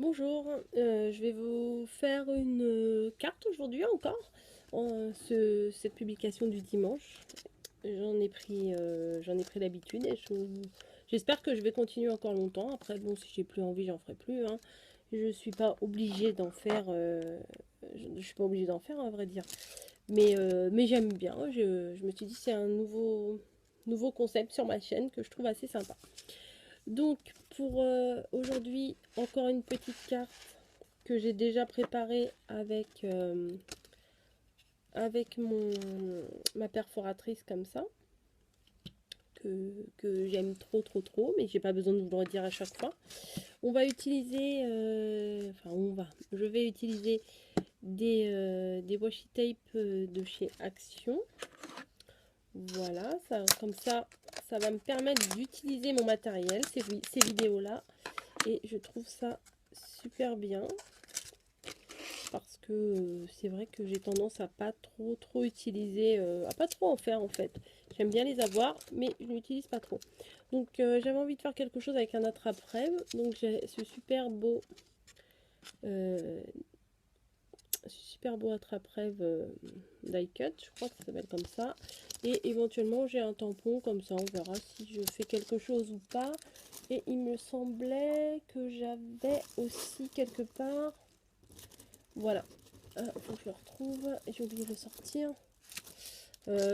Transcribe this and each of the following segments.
Bonjour, je vais vous faire une carte aujourd'hui encore, cette publication du dimanche. J'en ai pris l'habitude et j'espère que je vais continuer encore longtemps. Après, bon, si j'ai plus envie, j'en ferai plus, hein. Je suis pas obligée d'en faire, je suis pas obligée d'en faire à vrai dire. Mais j'aime bien. Je me suis dit c'est un nouveau concept sur ma chaîne que je trouve assez sympa. Donc pour aujourd'hui, encore une petite carte que j'ai déjà préparée avec ma perforatrice comme ça, que j'aime trop, mais j'ai pas besoin de vous le redire à chaque fois. On va utiliser, je vais utiliser des washi tape de chez Action. Voilà, comme ça va me permettre d'utiliser mon matériel, ces vidéos-là. Et je trouve ça super bien parce que c'est vrai que j'ai tendance à pas trop utiliser, à pas trop en faire en fait. J'aime bien les avoir, mais je n'utilise pas trop. Donc j'avais envie de faire quelque chose avec un attrape-rêve. Donc j'ai euh, ce super beau attrape-rêve die cut, je crois que ça s'appelle comme ça. Et éventuellement j'ai un tampon comme ça, on verra si je fais quelque chose ou pas. Et il me semblait que j'avais aussi quelque part, voilà, faut que je le retrouve, j'ai oublié de le sortir.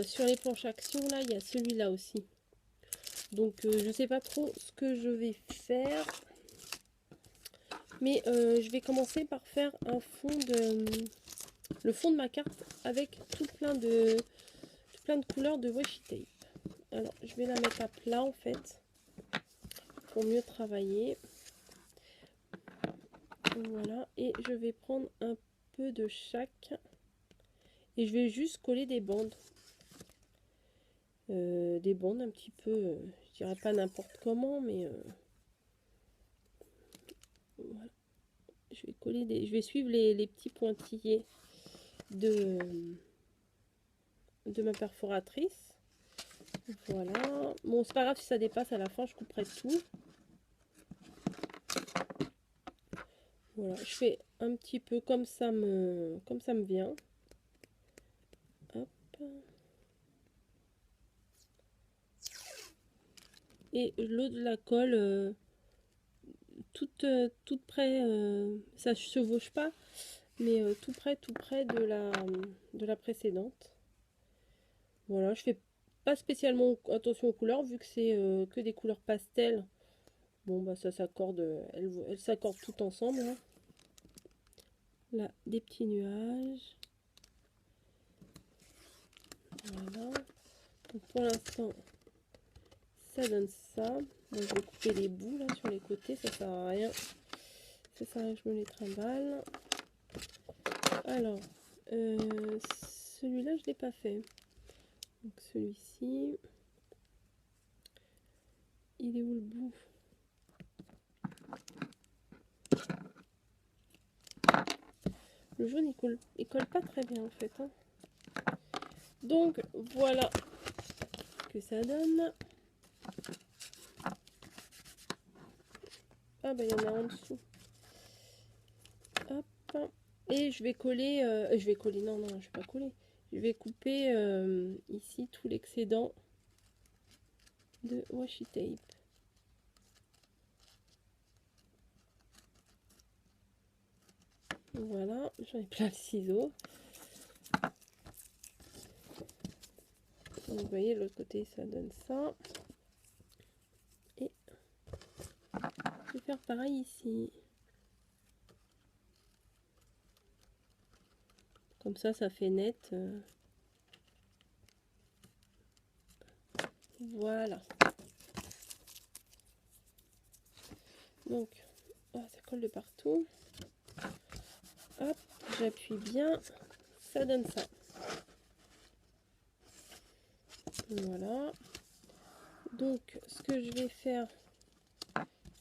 Sur les planches action, là, il y a celui-là aussi. Donc, je sais pas trop ce que je vais faire. Mais je vais commencer par faire le fond de ma carte avec tout plein de couleurs de washi tape. Alors, je vais la mettre à plat en fait, pour mieux travailler. Voilà, et je vais prendre un peu de chaque. Et je vais juste coller des bandes. Des bandes un petit peu, je dirais pas n'importe comment, mais voilà. Je vais suivre les petits pointillés de, de ma perforatrice. Voilà. Bon, c'est pas grave si ça dépasse à la fin, je couperai tout. Voilà, je fais un petit peu comme ça me vient. Hop. Et l'eau de la colle, toute près, ça se chevauche pas, mais tout près de la précédente. Voilà, je fais pas spécialement attention aux couleurs, vu que c'est que des couleurs pastel. Bon, bah ça s'accorde, elles s'accordent toutes ensemble, hein. Là, des petits nuages. Voilà. Donc pour l'instant, ça donne ça. Bon, je vais couper les bouts là sur les côtés, ça sert à rien. Ça sert à rien que je me les trimballe. Alors, celui-là, je l'ai pas fait. Donc celui-ci, il est où le bout? Le jaune, il colle pas très bien en fait, hein. Donc voilà ce que ça donne. Ah bah il y en a en dessous. Hop. Et je vais coller, non, je vais pas coller. Je vais couper ici tout l'excédent de washi tape. Voilà, j'en ai plein de ciseaux. Donc vous voyez, de l'autre côté, ça donne ça. Et je vais faire pareil ici. Comme ça fait net. Voilà. Donc, ça colle de partout. Hop, j'appuie bien. Ça donne ça. Voilà. Donc, ce que je vais faire,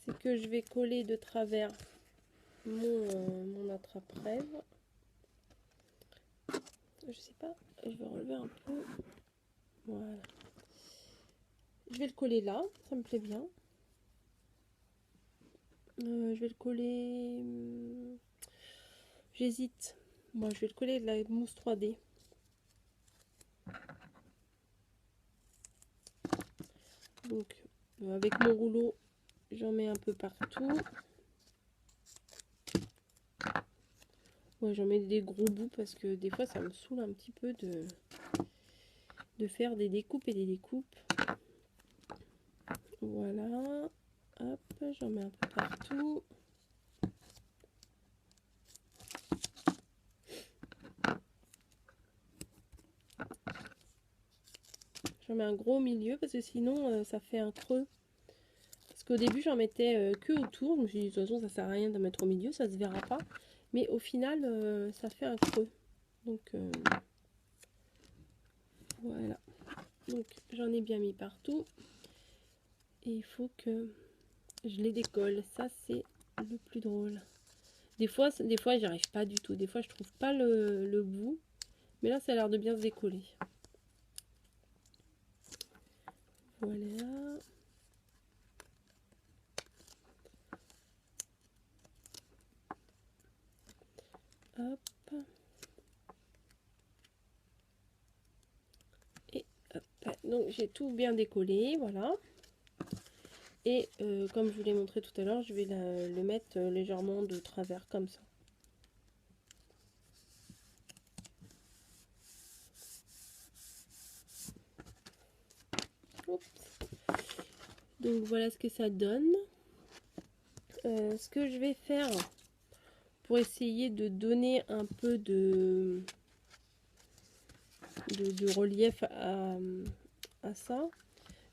c'est que je vais coller de travers mon attrape-rêve. Je sais pas, je vais relever un peu. Voilà. Je vais le coller là, ça me plaît bien. Je vais le coller. J'hésite. Moi, je vais le coller de la mousse 3D. Donc, avec mon rouleau, j'en mets un peu partout. Ouais, j'en mets des gros bouts parce que des fois, ça me saoule un petit peu de faire des découpes et des découpes. Voilà. Hop, j'en mets un peu partout. J'en mets un gros au milieu parce que sinon, ça fait un creux. Parce qu'au début, j'en mettais que autour. Je me suis dit, de toute façon, ça sert à rien de mettre au milieu, ça se verra pas. Mais au final, ça fait un creux. Donc, voilà. Donc, j'en ai bien mis partout. Et il faut que je les décolle. Ça, c'est le plus drôle. Des fois, j'y arrive pas du tout. Des fois, je trouve pas le bout. Mais là, ça a l'air de bien se décoller. Voilà. Hop. Et hop. Donc, j'ai tout bien décollé. Voilà. Et comme je vous l'ai montré tout à l'heure, je vais le mettre légèrement de travers comme ça. Oups. Donc voilà ce que ça donne. Ce que je vais faire pour essayer de donner un peu de relief à ça,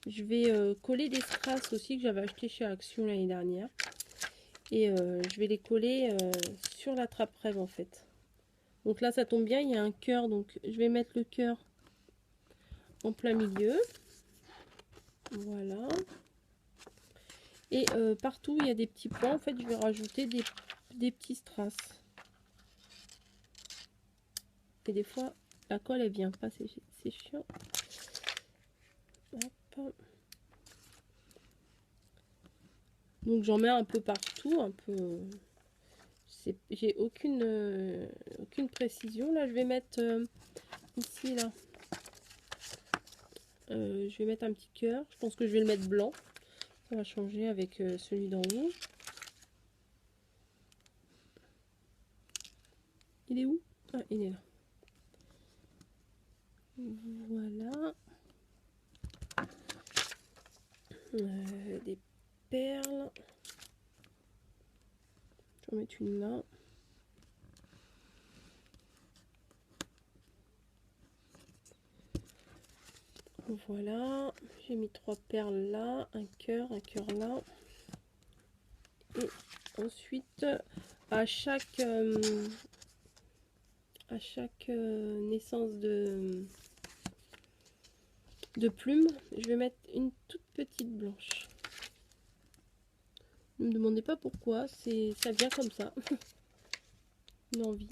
je vais coller des strass aussi que j'avais acheté chez Action l'année dernière. Et je vais les coller sur la trappe rêve en fait. Donc là ça tombe bien, il y a un cœur, donc je vais mettre le cœur en plein milieu. Voilà. Et partout où il y a des petits points, en fait je vais rajouter des petits strass. Et des fois la colle elle vient pas, c'est chiant. Hop. Donc j'en mets un peu partout, un peu. J'ai aucune précision. Là je vais mettre ici là. Je vais mettre un petit cœur. Je pense que je vais le mettre blanc. Ça va changer avec celui d'en haut. Il est où? Ah, il est là. Voilà. Des perles. Je vais en mettre une là. Voilà. J'ai mis 3 perles là. Un cœur là. Et ensuite, à chaque naissance de plumes, je vais mettre une toute petite blanche. Ne me demandez pas pourquoi, ça vient comme ça. Une envie.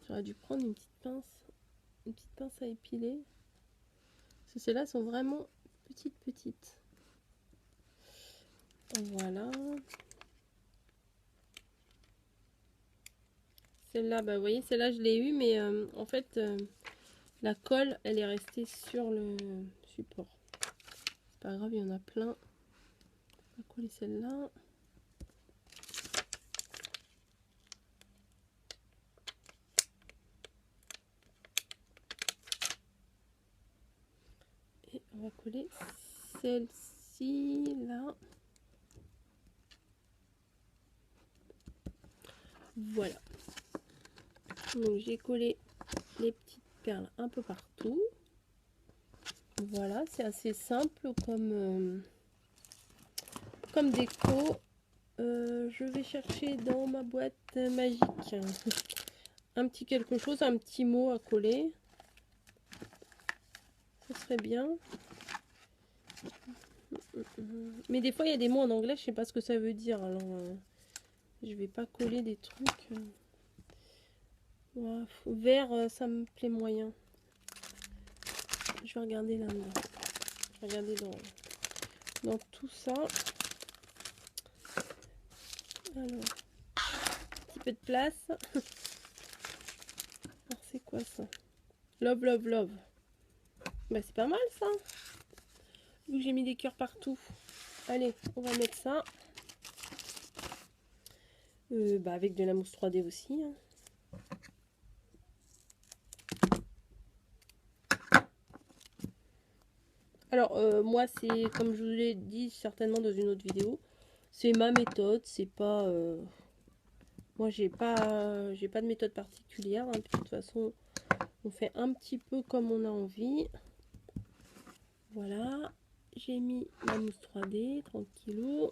J'aurais dû prendre une petite pince à épiler. Parce que celles-là sont vraiment petites. Voilà. Celle-là, bah vous voyez, celle-là je l'ai eu, mais en fait, la colle, elle est restée sur le support. C'est pas grave, il y en a plein. On va coller celle-là. Et on va coller celle-ci, là. Voilà. Donc j'ai collé les petites perles un peu partout. Voilà, c'est assez simple comme déco. Je vais chercher dans ma boîte magique un petit quelque chose, un petit mot à coller. Ce serait bien. Mais des fois il y a des mots en anglais, je sais pas ce que ça veut dire. Alors je vais pas coller des trucs. Ouais, vert, ça me plaît moyen. Je vais regarder là-dedans. Je vais regarder dans tout ça. Alors, un petit peu de place. Alors, c'est quoi ça? Love, love, love. Bah, c'est pas mal ça. Vu que j'ai mis des cœurs partout. Allez, on va mettre ça. Bah, avec de la mousse 3D aussi. Hein. Alors, moi, c'est comme je vous l'ai dit certainement dans une autre vidéo, c'est ma méthode. C'est pas. Moi, j'ai pas de méthode particulière. Hein. De toute façon, on fait un petit peu comme on a envie. Voilà. J'ai mis ma mousse 3D, tranquillou.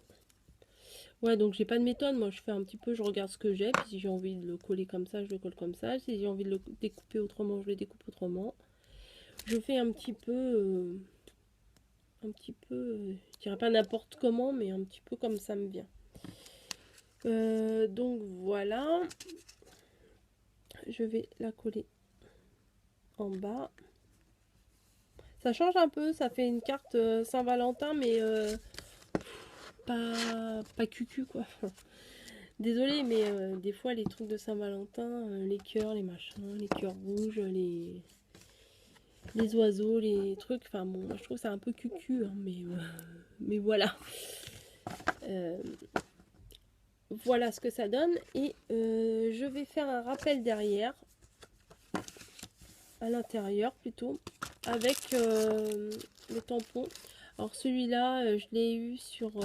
Ouais, donc j'ai pas de méthode. Moi, je fais un petit peu, je regarde ce que j'ai. Puis si j'ai envie de le coller comme ça, je le colle comme ça. Si j'ai envie de le découper autrement, je le découpe autrement. Je fais un petit peu, je dirais pas n'importe comment, mais un petit peu comme ça me vient. Donc voilà. Je vais la coller en bas. Ça change un peu, ça fait une carte Saint-Valentin, mais pas cucu quoi. Désolée, mais des fois les trucs de Saint-Valentin, les cœurs, les machins, les cœurs rouges, les oiseaux, les trucs, enfin bon, moi je trouve ça un peu cucu, hein, mais voilà. Voilà ce que ça donne. Et je vais faire un rappel derrière, à l'intérieur plutôt, avec le tampon. Alors celui-là, je l'ai eu sur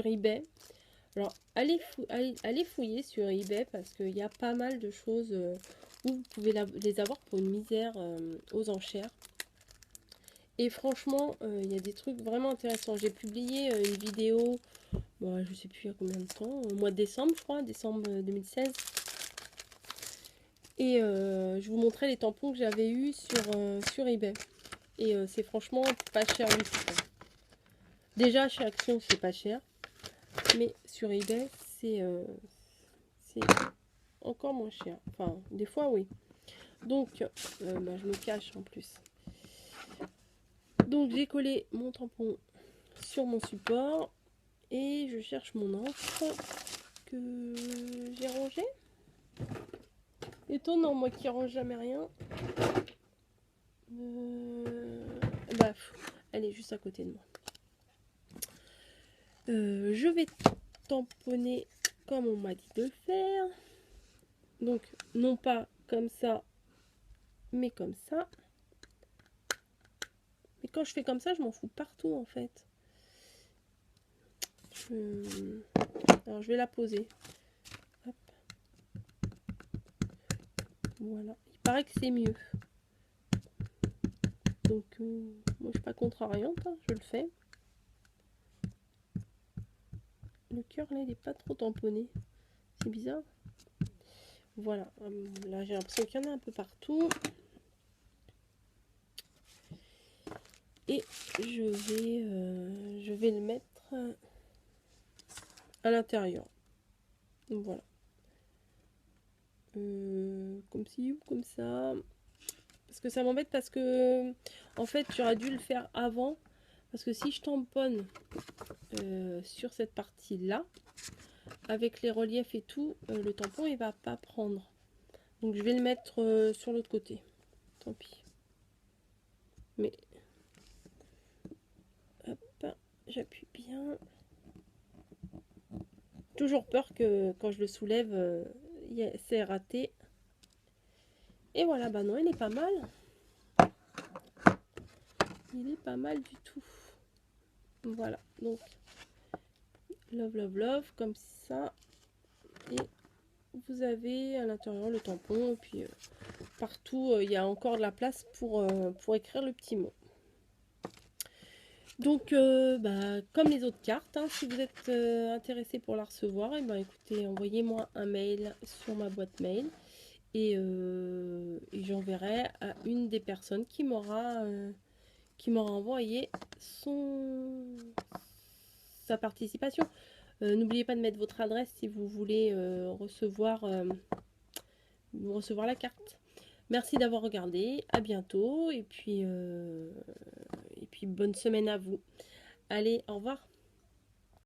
eBay. Alors allez fouiller sur eBay parce qu'il y a pas mal de choses où vous pouvez les avoir pour une misère aux enchères. Et franchement, il y a des trucs vraiment intéressants. J'ai publié une vidéo, bon, je sais plus il y a combien de temps, au mois de décembre je crois, décembre 2016. Et je vous montrais les tampons que j'avais eu sur eBay. Et c'est franchement pas cher du tout. Déjà chez Action c'est pas cher. Mais sur eBay c'est encore moins cher. Enfin des fois oui. Donc bah, je me cache en plus. Donc j'ai collé mon tampon sur mon support. Et je cherche mon encre que j'ai rangée. Étonnant moi qui range jamais rien. Bah, elle est juste à côté de moi. Je vais tamponner comme on m'a dit de le faire. Donc, non pas comme ça, mais comme ça. Mais quand je fais comme ça, je m'en fous partout en fait. Alors, je vais la poser. Hop. Voilà. Il paraît que c'est mieux. Donc, moi, je suis pas contrariante. Hein, je le fais. Le cœur, là, il n'est pas trop tamponné. C'est bizarre. Voilà. Là, j'ai l'impression qu'il y en a un peu partout. Et je vais le mettre à l'intérieur. Voilà. Comme ci ou comme ça. Parce que ça m'embête parce que en fait j'aurais dû le faire avant. Parce que si je tamponne sur cette partie là, avec les reliefs et tout, le tampon il va pas prendre. Donc je vais le mettre sur l'autre côté. Tant pis. Mais hop, j'appuie bien. Toujours peur que quand je le soulève, c'est raté. Et voilà, bah non, il est pas mal. Il est pas mal du tout. Voilà, donc love, love, love, comme ça. Et vous avez à l'intérieur le tampon. Et puis partout, il y a encore de la place pour écrire le petit mot. Donc, bah, comme les autres cartes, hein, si vous êtes intéressé pour la recevoir, et ben écoutez, envoyez-moi un mail sur ma boîte mail. Et j'enverrai à une des personnes qui m'aura envoyé sa participation. N'oubliez pas de mettre votre adresse si vous voulez recevoir la carte. Merci d'avoir regardé, à bientôt et puis bonne semaine à vous. Allez, au revoir.